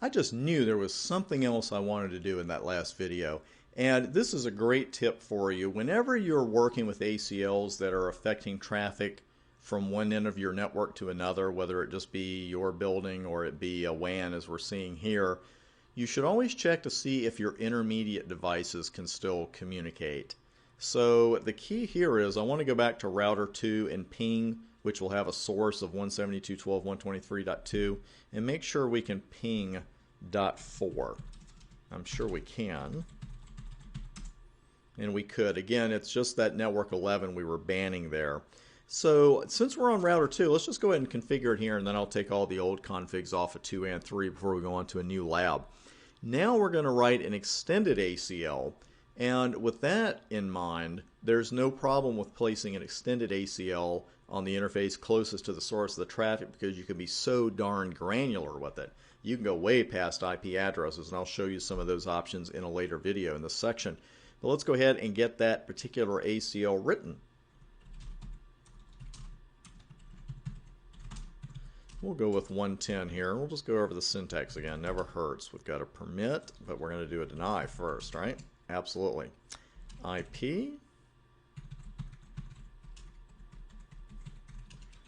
I just knew there was something else I wanted to do in that last video. And this is a great tip for you. Whenever you're working with ACLs that are affecting traffic from one end of your network to another, whether it just be your building or it be a WAN as we're seeing here, you should always check to see if your intermediate devices can still communicate. So the key here is I want to go back to router 2 and ping, which will have a source of 172.12.123.2, and make sure we can ping .4. I'm sure we can. And we could. Again, it's just that network 11 we were banning there. So since we're on router 2, let's just go ahead and configure it here, and then I'll take all the old configs off of 2 and 3 before we go on to a new lab. Now we're going to write an extended ACL. And with that in mind, there's no problem with placing an extended ACL on the interface closest to the source of the traffic because you can be so darn granular with it. You can go way past IP addresses, and I'll show you some of those options in a later video in this section. But let's go ahead and get that particular ACL written. We'll go with 110 here. We'll just go over the syntax again. Never hurts. We've got a permit, but we're going to do a deny first, right? Absolutely. IP.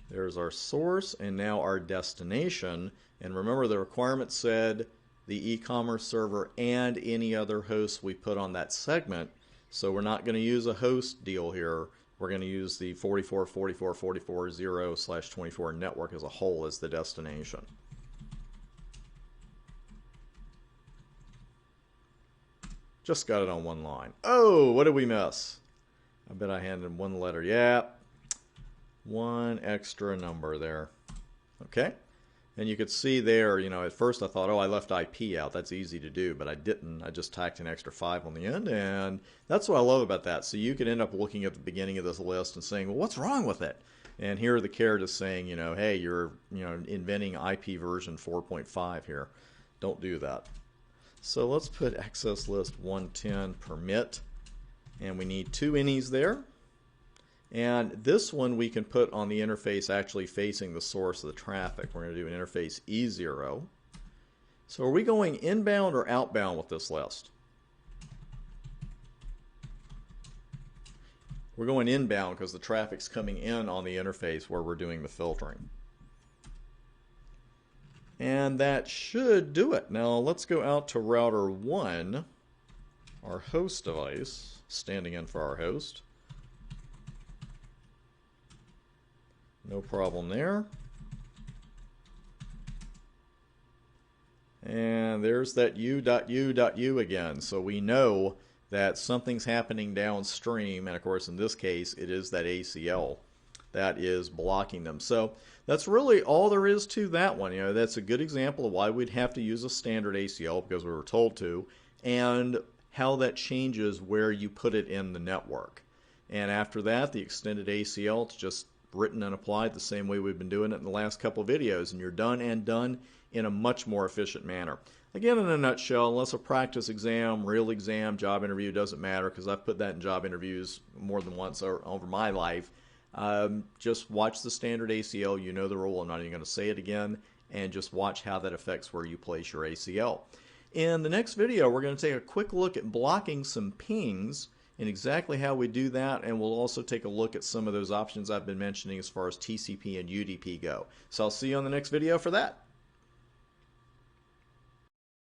There's our source and now our destination. And remember, the requirement said the e-commerce server and any other hosts we put on that segment. So we're not going to use a host deal here. We're going to use the 44.44.44.0/24 network as a whole as the destination. Just got it on one line. Oh, what did we miss? I bet I handed one letter. Yeah, one extra number there. Okay. And you could see there, you know, at first I thought, oh, I left IP out. That's easy to do, but I didn't. I just tacked an extra 5 on the end, and that's what I love about that. So you could end up looking at the beginning of this list and saying, well, what's wrong with it? And here are the characters saying, you know, hey, you're, inventing IP version 4.5 here. Don't do that. So let's put access list 110 permit, and we need 2 innies there. And this one we can put on the interface actually facing the source of the traffic. We're going to do an interface E0. So are we going inbound or outbound with this list? We're going inbound because the traffic's coming in on the interface where we're doing the filtering. And that should do it. Now let's go out to router 1, our host device, standing in for our host. No problem there. And there's that u.u.u again. So we know that something's happening downstream, and of course in this case it is that ACL that is blocking them. So that's really all there is to that one. You know, that's a good example of why we'd have to use a standard ACL because we were told to, and how that changes where you put it in the network. And after that, the extended ACL, it's just written and applied the same way we've been doing it in the last couple of videos, and you're done and done in a much more efficient manner. Again, in a nutshell, unless a practice exam, real exam, job interview, doesn't matter because I've put that in job interviews more than once over my life. Just watch the standard ACL. You know the rule. I'm not even going to say it again. And just watch how that affects where you place your ACL. In the next video, we're going to take a quick look at blocking some pings and exactly how we do that. And we'll also take a look at some of those options I've been mentioning as far as TCP and UDP go. So I'll see you on the next video for that.